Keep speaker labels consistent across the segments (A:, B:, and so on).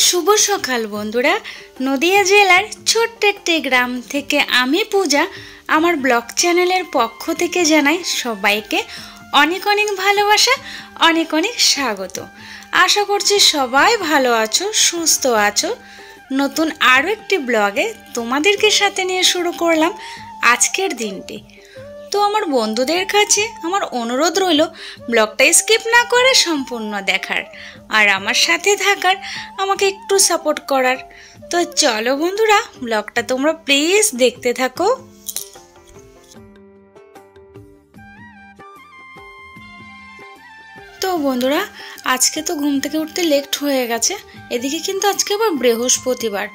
A: শুভ সকাল বন্ধুরা। নদিয়া জেলার ছোট্ট একটি গ্রাম থেকে আমি পূজা আমার ব্লগ চ্যানেলের পক্ষ থেকে জানাই সবাইকে অনেক অনেক ভালোবাসা, অনেক অনেক স্বাগত। আশা করছি সবাই ভালো আছো, সুস্থ আছো। নতুন আরও একটি ব্লগে তোমাদেরকে সাথে নিয়ে শুরু করলাম আজকের দিনটি। তো আমার বন্ধুদের কাছে আমার অনুরোধ রইল ব্লগটা স্কিপ না করে সম্পূর্ণ দেখার আর আমার সাথে থাকার, আমাকে একটু সাপোর্ট করার। তো চলো বন্ধুরা, ব্লগটা তোমরা প্লিজ দেখতে থাকো। তো বন্ধুরা, আজকে তো ঘুম থেকে উঠতে লেট হয়ে গেছে। এদিকে কিন্তু আজকে আবার বৃহস্পতিবার।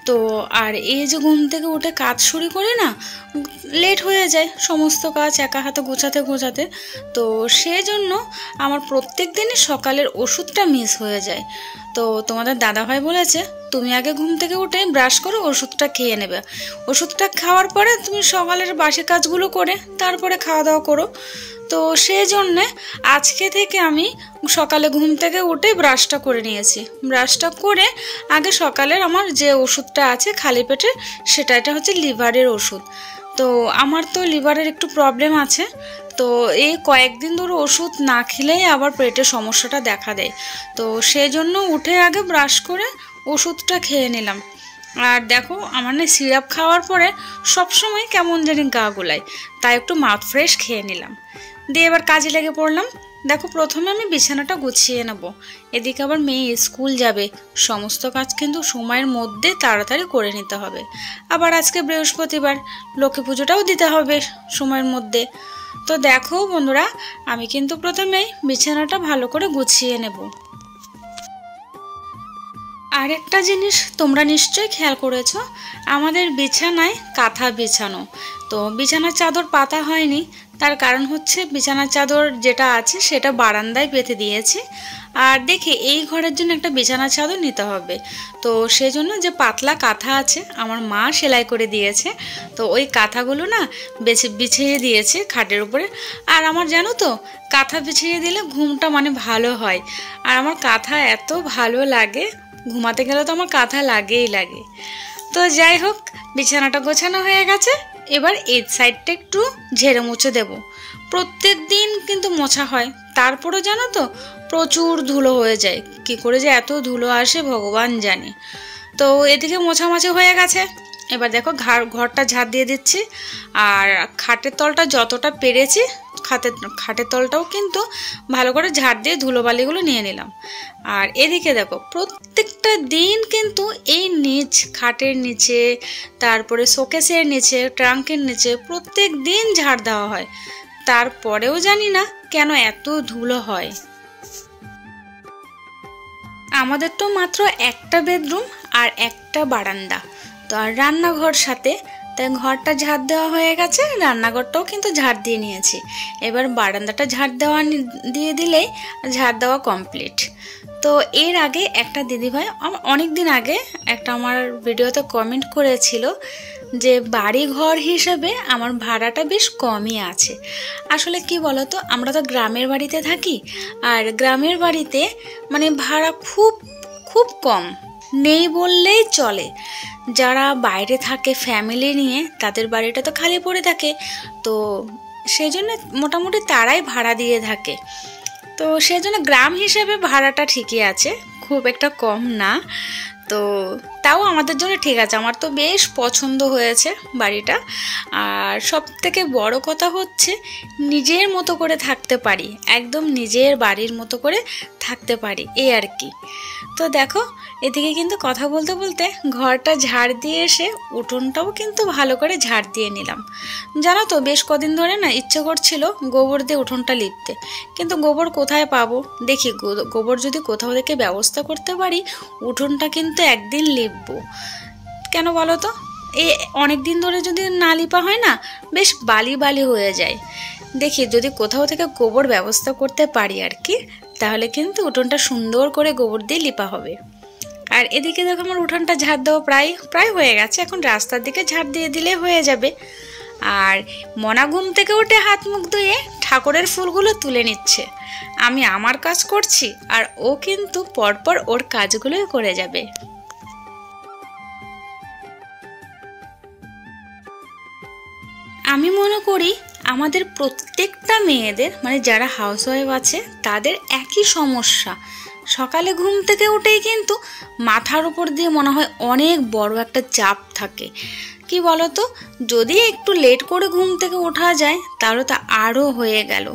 A: তো আর এই যে ঘুম থেকে উঠে কাজ শুরু করি না, লেট হয়ে যায় সমস্ত কাজ একা হাতে গোছাতে। তো সেজন্য আমার প্রত্যেক দিনই সকালের ওষুধটা মিস হয়ে যায়। তো তোমাদের দাদাভাই বলেছে তুমি আগে ঘুম থেকে উঠে ব্রাশ করো, ওষুধটা খেয়ে নেবে। ওষুধটা খাওয়ার পরে তুমি সকালের বাসি কাজগুলো করে তারপরে খাওয়া দাওয়া করো। তো সেই জন্যে আজকে থেকে আমি সকালে ঘুম থেকে উঠে ব্রাশটা করে নিয়েছি। ব্রাশটা করে আগে সকালের আমার যে ওষুধটা আছে খালি পেটে, এটা হচ্ছে লিভারের ওষুধ। তো আমার তো লিভারের একটু প্রবলেম আছে। তো এই কয়েকদিন ধরে ওষুধ না খেলেই আবার পেটের সমস্যাটা দেখা দেয়। তো সেই জন্য উঠে আগে ব্রাশ করে ওষুধটা খেয়ে নিলাম। আর দেখো আমার না সিরাপ খাওয়ার পরে সবসময় কেমন জানি গা গোলায়, তাই একটু মাউথ ফ্রেশ খেয়ে নিলাম। দিয়ে এবার কাজে লেগে পড়লাম। দেখো প্রথমে আমি বিছানাটা গুছিয়ে নেব, এদিকে আবার মেয়ে স্কুল যাবে। সমস্ত কাজ কিন্তু সময়ের মধ্যে তাড়াতাড়ি করে নিতে হবে। আবার আজকে বৃহস্পতিবার, লক্ষ্মী পুজোটাও দিতে হবে সময়ের মধ্যে। তো দেখো বন্ধুরা, আমি কিন্তু প্রথমেই বিছানাটা ভালো করে গুছিয়ে নেব। আর একটা জিনিস তোমরা নিশ্চয়ই খেয়াল করেছো, আমাদের বিছানায় কাঁথা বিছানো। তো বিছানার চাদর পাতা হয়নি, তার কারণ হচ্ছে বিছানার চাদর যেটা আছে সেটা বারান্দায় পেতে দিয়েছি। আর দেখি এই ঘরের জন্য একটা বিছানার চাদর নিতে হবে। তো সেই জন্য যে পাতলা কাঁথা আছে আমার মা সেলাই করে দিয়েছে, তো ওই কাঁথাগুলো না বিছিয়ে দিয়েছে খাটের উপরে। আর আমার জানো তো, কাঁথা বিছিয়ে দিলে ঘুমটা ভালো হয়। আর আমার কাঁথা এত ভালো লাগে, ঘুমাতে গেলে তো আমার কাঁথা লাগেই লাগে। তো যাই হোক, বিছানাটা গোছানো হয়ে গেছে। এবার এই সাইডটা একটু ঝেড়ে মুছে দেব। প্রত্যেক দিন কিন্তু মোছা হয়, তারপরও জানো তো প্রচুর ধুলো হয়ে যায়। কি করে যে এত ধুলো আসে ভগবান জানে। তো এদিকে মোছামাছি হয়ে গেছে। এবার দেখো ঘরটা ঝাড় দিয়ে দিচ্ছি। আর খাটের তলটা যতটা পেরেছি, খাটের তলটাও কিন্তু ভালো করে ঝাড় দিয়ে ধুলোবালিগুলো নিয়ে নিলাম। আর এদিকে দেখো প্রত্যেকটা দিন কিন্তু এই খাটের নিচে, তারপরে শোকেসের নিচে, ট্রাঙ্কের নিচে প্রত্যেক দিন ঝাড় দেওয়া হয়। তারপরেও জানি না কেন এত ধুলো হয়। আমাদের তো মাত্র একটা বেডরুম আর একটা বারান্দা, তো আর রান্নাঘর সাথে, তাই ঘরটা ঝাড় দেওয়া হয়ে গেছে। রান্নাঘরটাও কিন্তু ঝাড় দিয়ে নিয়েছি। এবার বারান্দাটা ঝাড় দিয়ে দিলেই ঝাড় দেওয়া কমপ্লিট। তো এর আগে একটা দিদিভাই অনেক দিন আগে একটা আমার ভিডিওতে কমেন্ট করেছিল যে বাড়ি ঘর হিসেবে আমার ভাড়াটা বেশ কমই আছে। আসলে কি বলতো, আমরা তো গ্রামের বাড়িতে থাকি, আর গ্রামের বাড়িতে ভাড়া খুব খুব কম, নেই বললেই চলে। যারা বাইরে থাকে ফ্যামিলি নিয়ে, তাদের বাড়িটা তো খালি পড়ে থাকে। তো সেই জন্য মোটামুটি তারাই ভাড়া দিয়ে থাকে। তো সেই জন্য গ্রাম হিসেবে ভাড়াটা ঠিকই আছে, খুব একটা কম না। তো তাও আমাদের জন্য ঠিক আছে, আমার তো বেশ পছন্দ হয়েছে বাড়িটা। আর সব থেকে বড় কথা হচ্ছে নিজের মতো করে থাকতে পারি, একদম নিজের বাড়ির মতো করে থাকতে পারি, এই আর কি। তো দেখো এদিকে কিন্তু কথা বলতে বলতে ঘরটা ঝাড় দিয়ে এসে উঠোনটাও কিন্তু ভালো করে ঝাড় দিয়ে নিলাম। জানো তো বেশ কদিন ধরে না ইচ্ছে করছিল গোবর দিয়ে উঠোনটা লিপতে, কিন্তু গোবর কোথায় পাবো। দেখি গোবর যদি কোথাও থেকে ব্যবস্থা করতে পারি, উঠোনটা কিন্তু একদিন লিপবো। কেন বলো তো, এই অনেক দিন ধরে যদি না লিপা হয় না, বেশ বালি বালি হয়ে যায়। দেখি যদি কোথাও থেকে গোবর ব্যবস্থা করতে পারি আর কি, তাহলে কিন্তু উঠোনটা সুন্দর করে গোবর দিয়ে লিপা হবে। আর এদিকে দেখো আমার উঠোনটা ঝাড় দেওয়া প্রায় হয়ে গেছে। এখন রাস্তার দিকে ঝাড় দিয়ে দিলে হয়ে যাবে। আর মনা ঘুম থেকে উঠে হাত মুখ ধুয়ে ঠাকুরের ফুলগুলো তুলে নিচ্ছে। আমি আমার কাজ করছি আর ও কিন্তু পরপর ওর কাজগুলোই করে যাবে। আমি মনে করি আমাদের প্রত্যেকটা মেয়েদের, মানে যারা হাউসওয়াইফ আছে, তাদের একই সমস্যা। সকালে ঘুম থেকে উঠেই কিন্তু মাথার উপর দিয়ে মনে হয় অনেক বড় একটা চাপ থাকে। কি বলতো, যদি একটু লেট করে ঘুম থেকে ওঠা যায় তাহলে তো আরও হয়ে গেল।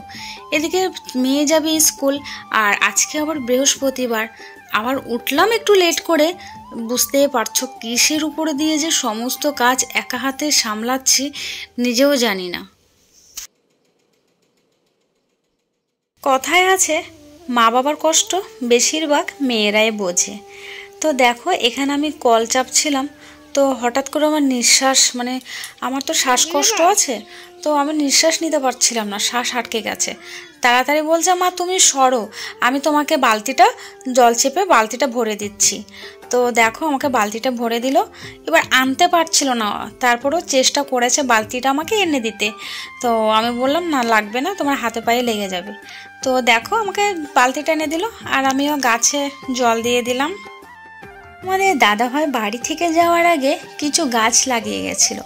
A: এদিকে মেয়ে যাবে স্কুল, আর আজকে আবার বৃহস্পতিবার, আবার উঠলাম একটু লেট করে। বুঝতেই পারছো কিসের উপরে দিয়ে যে সমস্ত কাজ একা হাতে সামলাচ্ছি নিজেও জানি না। কথায় আছে মা বাবার কষ্ট বেশিরভাগ মেয়েরাই বোঝে। তো দেখো এখানে আমি কল চাপছিলাম, তো হঠাৎ করে আমার নিঃশ্বাস, মানে আমার তো শ্বাসকষ্ট আছে, তো আমি নিঃশ্বাস নিতে পারছিলাম না, শ্বাস আটকে গেছে। তাড়াতাড়ি বলছে মা তুমি সরো, আমি তোমাকে বালতিটা জল চেপে বালতিটা ভরে দিচ্ছি। তো দেখো আমাকে বালতিটা ভরে দিল। এবার আনতে পারছিল না, তারপরেও চেষ্টা করেছে বালতিটা আমাকে এনে দিতে। তো আমি বললাম না লাগবে না, তোমার হাতে পায়ে লেগে যাবে। তো দেখো আমাকে বালতিটা এনে দিল, আর আমিও গাছে জল দিয়ে দিলাম। আমাদের দাদাভাই বাড়ি থেকে যাওয়ার আগে কিছু গাছ লাগিয়ে গেছিল।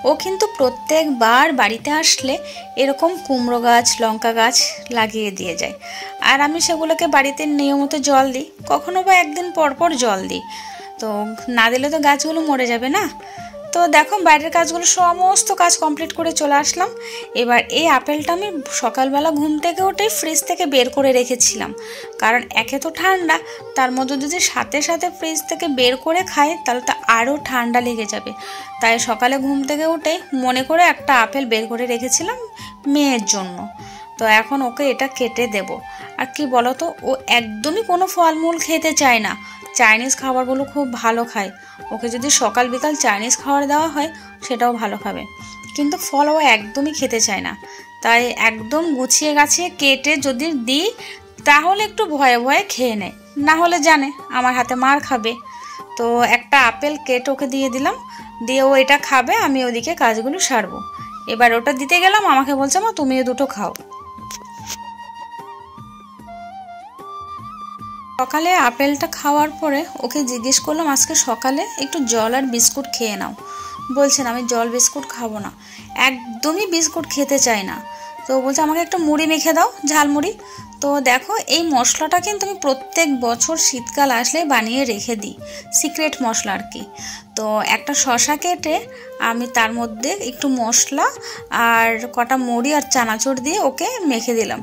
A: ও কিন্তু প্রত্যেকবার বাড়িতে আসলে এরকম কুমড়ো গাছ, লঙ্কা গাছ লাগিয়ে দিয়ে যায়, আর আমি সেগুলোকে বাড়িতে নিয়মিত জল দিই, কখনো বা একদিন পর পর জল দিই। তো না দিলে তো গাছগুলো মরে যাবে না। তো দেখো বাইরের কাজগুলো সমস্ত কাজ কমপ্লিট করে চলে আসলাম। এবার এই আপেলটা আমি সকালবেলা ঘুম থেকে উঠে ফ্রিজ থেকে বের করে রেখেছিলাম, কারণ একে তো ঠান্ডা, তার মধ্যে যদি সাথে সাথে ফ্রিজ থেকে বের করে খাই তাহলে তো আরও ঠান্ডা লেগে যাবে। তাই সকালে ঘুম থেকে উঠে মনে করে একটা আপেল বের করে রেখেছিলাম মেয়ের জন্য। তো এখন ওকে এটা কেটে দেব। আর কি বলতো, ও একদমই কোনো ফলমূল খেতে চায় না, চাইনিজ খাবারগুলো খুব ভালো খায়। ওকে যদি সকাল বিকাল চাইনিজ খাবার দেওয়া হয় সেটাও ভালো খাবে, কিন্তু ফল ও একদমই খেতে চায় না। তাই একদম গুছিয়ে গাছিয়ে কেটে যদি দিই তাহলে একটু ভয়ে ভয়ে খেয়ে নেয়, না হলে জানে আমার হাতে মার খাবে। তো একটা আপেল কেটে ওকে দিয়ে দিলাম, দিয়ে ও এটা খাবে, আমি ওদিকে কাজগুলো সারবো। এবার ওটা দিতে গেলাম, আমাকে বলছে মা তুমিও দুটো খাও। সকালে আপেলটা খাওয়ার পরে ওকে জিজ্ঞেস করলাম আজকে সকালে একটু জল আর বিস্কুট খেয়ে নাও। বলছেন আমি জল বিস্কুট খাবো না, একদমই বিস্কুট খেতে চাই না। তো বলছে আমাকে একটা মুড়ি মেখে দাও, ঝালমুড়ি। তো দেখো এই মশলাটা কিন্তু আমি প্রত্যেক বছর শীতকাল আসলে বানিয়ে রেখে দিই, সিক্রেট মশলা আর কি। তো একটা শসা কেটে আমি তার মধ্যে একটু মশলা আর কটা মুড়ি আর চানাচুর দিয়ে ওকে মেখে দিলাম।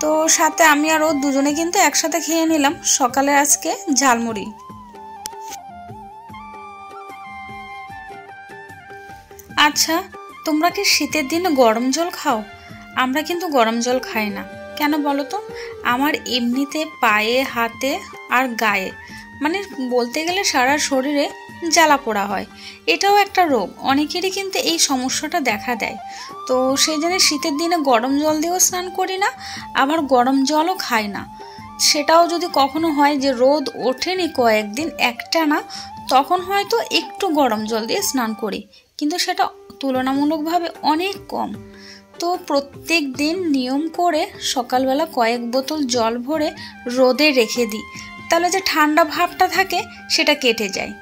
A: তো সাথে আমি আর ও দুজনে কিন্তু একসাথে খেয়ে নিলাম সকালে আজকে ঝালমুড়ি। আচ্ছা, তোমরা কি শীতের দিনে গরম জল খাও? আমরা কিন্তু গরম জল খাই না। কেন বলো তো? আমার এমনিতে পায়ে, হাতে আর গায়ে, মানে বলতে গেলে সারা শরীরে জ্বালা পোড়া হয়। এটাও একটা রোগ, অনেকেরই কিন্তু এই সমস্যাটা দেখা দেয়। তো সেই জন্য শীতের দিনে গরম জল দিয়েও স্নান করি না, আবার গরম জলও খাই না। সেটাও যদি কখনো হয় যে রোদ ওঠেনি কয়েকদিন একটানা, তখন হয়তো একটু গরম জল দিয়ে স্নান করি, কিন্তু সেটা তুলনামূলকভাবে অনেক কম। তো প্রত্যেক দিন নিয়ম করে সকালবেলা কয়েক বোতল জল ভরে রোদে রেখে দিই, তাহলে যে ঠান্ডা ভাবটা থাকে সেটা কেটে যায়।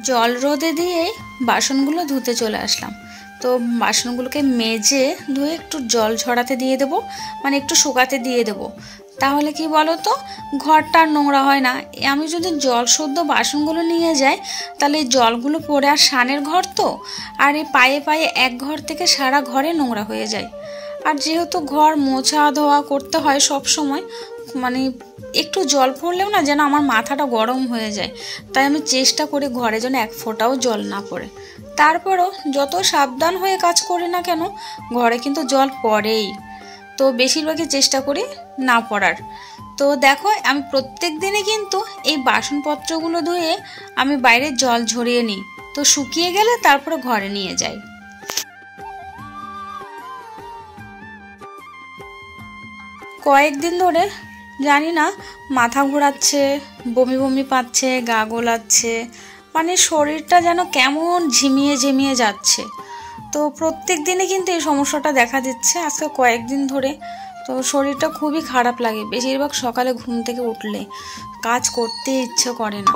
A: জল রোদে দিয়ে বাসনগুলো ধুতে চলে আসলাম। তো বাসনগুলোকে মেজে ধুয়ে একটু জল ঝরাতে দিয়ে দেবো, মানে একটু শুকাতে দিয়ে দেবো। তাহলে কি বলো তো, ঘরটা আর নোংরা হয় না। আমি যদি জল শুদ্ধ বাসনগুলো নিয়ে যাই তাহলে এই জলগুলো পড়ে, আর সানের ঘর তো, আর এই পায়ে পায়ে এক ঘর থেকে সারা ঘরে নোংরা হয়ে যায়। আর যেহেতু ঘর মোছা ধোয়া করতে হয় সব সময়, মানে একটু জল পড়লেও না যেন আমার মাথাটা গরম হয়ে যায়। তাই আমি চেষ্টা করি ঘরে যেন এক ফোঁটাও জল না পড়ে। তারপরও যত সাবধান হয়ে কাজ করি না কেন, ঘরে কিন্তু জল পড়েই। তো বেশিরভাগই চেষ্টা করি না পড়ার। তো দেখো আমি প্রত্যেক দিনই কিন্তু এই বাসনপত্রগুলো ধুয়ে আমি বাইরে জল ঝরিয়ে নিই, তো শুকিয়ে গেলে তারপরে ঘরে নিয়ে যাই। কয়েকদিন ধরে জানি না মাথা ঘোরাচ্ছে, বমি বমি পাচ্ছে, গা গোলাচ্ছে, মানে শরীরটা যেন কেমন ঝিমিয়ে ঝিমিয়ে যাচ্ছে। তো প্রত্যেক দিনে কিন্তু এই সমস্যাটা দেখা দিচ্ছে আজকে কয়েকদিন ধরে। তো শরীরটা খুবই খারাপ লাগে, বেশিরভাগ সকালে ঘুম থেকে উঠলে কাজ করতে ইচ্ছে করে না।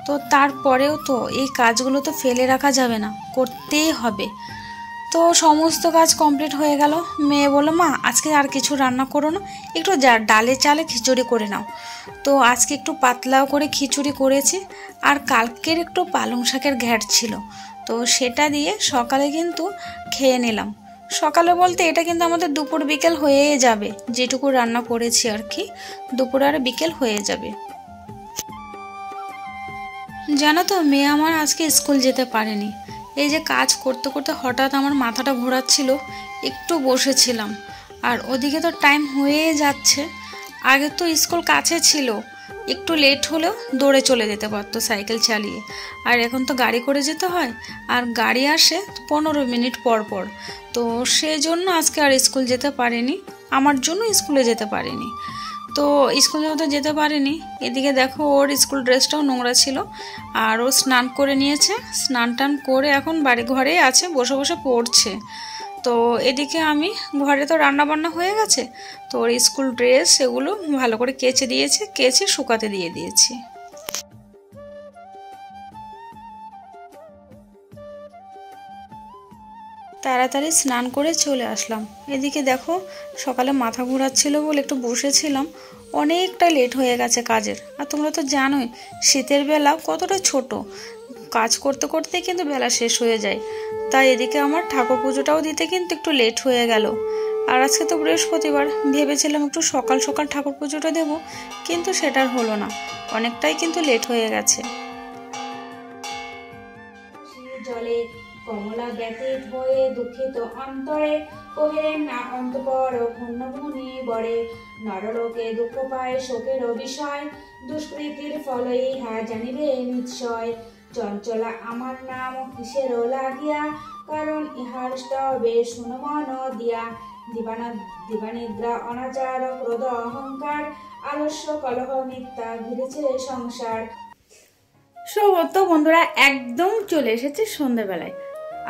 A: তো তারপরেও তো এই কাজগুলো তো ফেলে রাখা যাবে না, করতেই হবে। তো সমস্ত কাজ কমপ্লিট হয়ে গেল। মেয়ে বলল, মা আজকে আর কিছু রান্না করো না, একটু ডালে চালে খিচুড়ি করে নাও। তো আজকে একটু পাতলাও করে খিচুড়ি করেছি, আর কালকের একটু পালং শাকের ঘ্যাট ছিল, তো সেটা দিয়ে সকালে কিন্তু খেয়ে নিলাম। সকালে বলতে এটা কিন্তু আমাদের দুপুর বিকেল হয়ে যাবে, যেটুকু রান্না করেছি আর কি, দুপুর আর বিকেল হয়ে যাবে। জানো তো মেয়ে আমার আজকে স্কুল যেতে পারেনি। এই যে কাজ করতে করতে হঠাৎ আমার মাথাটা ঘোরাচ্ছিল, একটু বসেছিলাম, আর ওদিকে তো টাইম হয়ে যাচ্ছে। আগে তো স্কুল কাছে ছিল, একটু লেট হলেও দৌড়ে চলে যেতে পারতো সাইকেল চালিয়ে, আর এখন তো গাড়ি করে যেতে হয়, আর গাড়ি আসে 15 মিনিট পর পর। তো সেই জন্য আজকে আর স্কুল যেতে পারেনি, আমার জন্য স্কুলে যেতে পারেনি। তো স্কুলে তো যেতে পারেনি। এদিকে দেখো ওর স্কুল ড্রেসটাও নোংরা ছিল, আর ও স্নান করে নিয়েছে, স্নান টান করে এখন বাড়ি ঘরেই আছে, বসে বসে পড়ছে। তো এদিকে আমি ঘরে তো রান্না বান্না হয়ে গেছে, তো ওর স্কুল ড্রেস এগুলো ভালো করে কেচে দিয়েছি, কেচে শুকাতে দিয়ে দিয়েছি। তাড়াতাড়ি স্নান করে চলে আসলাম। এদিকে দেখো সকালে মাথা ঘোরাচ্ছিল বলে একটু বসেছিলাম, অনেকটা লেট হয়ে গেছে কাজের। আর তোমরা তো জানোই শীতের বেলা কতটা ছোট, কাজ করতে করতে কিন্তু বেলা শেষ হয়ে যায়। তাই এদিকে আমার ঠাকুর পুজোটাও দিতে কিন্তু একটু লেট হয়ে গেল। আর আজকে তো বৃহস্পতিবার, ভেবেছিলাম একটু সকাল সকাল ঠাকুর পুজোটা দেবো, কিন্তু সেটার হলো না, অনেকটাই কিন্তু লেট হয়ে গেছে।
B: জলে কমলা ব্যতীত হয়ে দুঃখিত অন্তরে কহিলেন না অন্তপর ঘূর্ণ ঘূর্ণি বরে নরলোকে দুঃখ পায় শোকের বিষয় দুষ্কৃতির ফল ইহা জানিবে নিশ্চয় চঞ্চলা আমার নাম কিসের লাগিয়া কারণ ইহার স্তবে শুনমন দিয়া দিবানিদ্রা অনাচার ক্রোধ অহংকার আলস্য কলহ মিথ্যা ঘিরেছে সংসার।
A: তো বন্ধুরা একদম চলে এসেছে সন্ধ্যেবেলায়,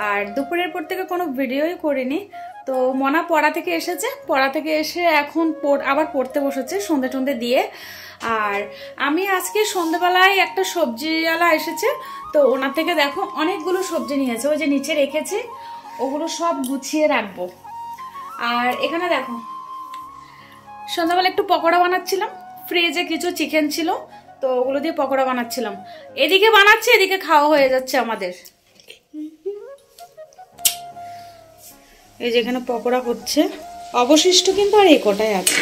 A: আর দুপুরের পর থেকে কোনো ভিডিওই করিনি। তো মনা পড়া থেকে এসেছে, পড়া থেকে এসে এখন আবার পড়তে বসেছে সন্ধ্যে টন্ধে দিয়ে। আর আমি আজকে সন্ধ্যেবেলায় একটা সবজিওয়ালা এসেছে, তো ওনার থেকে দেখো অনেকগুলো সবজি নিয়েছে, ওই যে নিচে রেখেছি, ওগুলো সব গুছিয়ে রাখবো। আর এখানে দেখো সন্ধ্যাবেলা একটু পকোড়া বানাচ্ছিলাম, ফ্রিজে কিছু চিকেন ছিল, তো ওগুলো দিয়ে পকোড়া বানাচ্ছিলাম। এদিকে বানাচ্ছি, এদিকে খাওয়া হয়ে যাচ্ছে আমাদের। এই যে এখানে পকোড়া হচ্ছে, অবশিষ্ট কিন্তু আর এই কটাই আছে।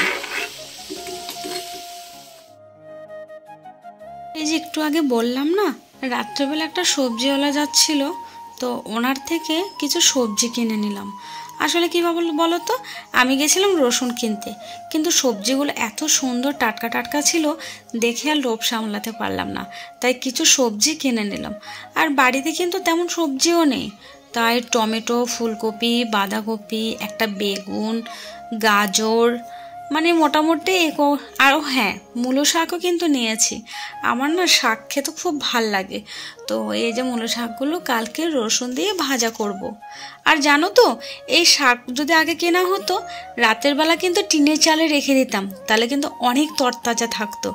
A: এই যে একটু আগে বললাম না, রাত্রেবেলা একটা সবজিওয়ালা যাচ্ছিল, তো ওনার থেকে কিছু সবজি কিনে নিলাম। আসলে কী বলো তো, আমি গেছিলাম রসুন কিনতে, কিন্তু সবজিগুলো এত সুন্দর টাটকা টাটকা ছিল, দেখে আর লোভ সামলাতে পারলাম না, তাই কিছু সবজি কিনে নিলাম। আর বাড়িতে কিন্তু তেমন সবজিও নেই, তাই টমেটো, ফুলকপি, বাঁধাকপি, একটা বেগুন, গাজর, মানে মোটামুটি আরও হ্যাঁ মূলো শাকও কিন্তু নিয়েছি। আমার না শাক খেতে খুব ভাল লাগে, তো এই যে মূলো শাকগুলো কালকে রসুন দিয়ে ভাজা করব। আর জানো তো এই শাক যদি আগে কেনা হতো, রাতের বেলা কিন্তু টিনের চালে রেখে দিতাম, তাহলে কিন্তু অনেক তরতাজা থাকতো।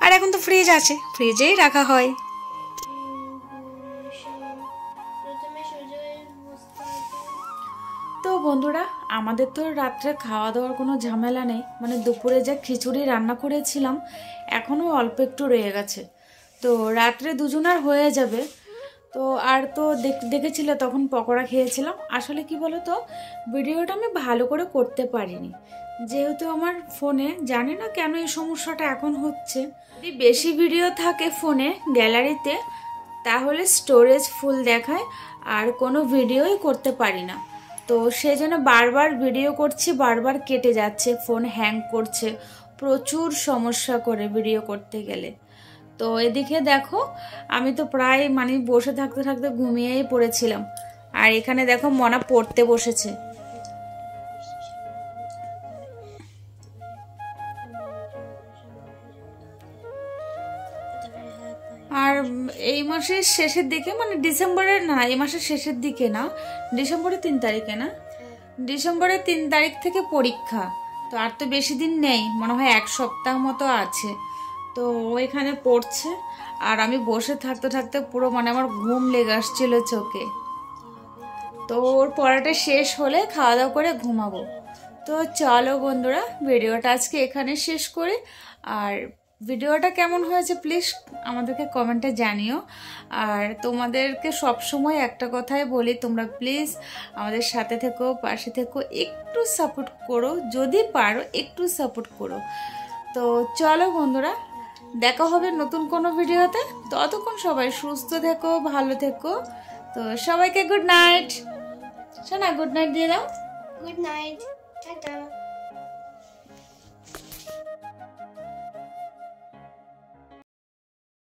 A: আর এখন তো ফ্রিজ আছে, ফ্রিজেই রাখা হয়। তো বন্ধুরা আমাদের তো রাত্রে খাওয়া দাওয়ার কোনো ঝামেলা নেই, মানে দুপুরে যে খিচুড়ি রান্না করেছিলাম এখনও অল্প একটু রয়ে গেছে, তো রাত্রে দুজনার হয়ে যাবে। তো আর তো দেখেছিলে তখন পকোড়া খেয়েছিলাম। আসলে কি বলো তো, ভিডিওটা আমি ভালো করে করতে পারিনি, যেহেতু আমার ফোনে জানি না কেন এই সমস্যাটা এখন হচ্ছে, যদি বেশি ভিডিও থাকে ফোনে গ্যালারিতে তাহলে স্টোরেজ ফুল দেখায়, আর কোনো ভিডিওই করতে পারি না। তো সেই জন্য বারবার ভিডিও করছি, বারবার কেটে যাচ্ছে, ফোন হ্যাং করছে, প্রচুর সমস্যা করে ভিডিও করতে গেলে। তো এদিকে দেখো আমি তো প্রায় মানে বসে থাকতে থাকতে ঘুমিয়েই পড়েছিলাম, আর এখানে দেখো মনা পড়তে বসেছে। আর এই মাসের শেষের দিকে মানে ডিসেম্বরের না, এই মাসের শেষের দিকে না, ডিসেম্বরের 3 তারিখে না, ডিসেম্বরের 3 তারিখ থেকে পরীক্ষা। তো আর তো বেশি দিন নেই, মনে হয় 1 সপ্তাহ মতো আছে। তো ও এখানে পড়ছে আর আমি বসে থাকতে থাকতে পুরো মানে আমার ঘুম লেগে আসছিল চোখে। তো ওর পড়াটা শেষ হলে খাওয়া দাওয়া করে ঘুমাবো। তো চলো বন্ধুরা, ভিডিওটা আজকে এখানে শেষ করি। আর ভিডিওটা কেমন হয়েছে প্লিজ আমাদেরকে কমেন্টে জানিও। আর তোমাদেরকে সবসময় একটা কথাই বলি, তোমরা প্লিজ আমাদের সাথে থেকো, পাশে থেকো, একটু সাপোর্ট করো, যদি পারো একটু সাপোর্ট করো। তো চলো বন্ধুরা, দেখা হবে নতুন কোনো ভিডিওতে। ততক্ষণ সবাই সুস্থ থেকো, ভালো থেকো। তো সবাইকে গুড নাইট। শোনা, গুড নাইট দিয়ে দাও।
C: Good night, tata.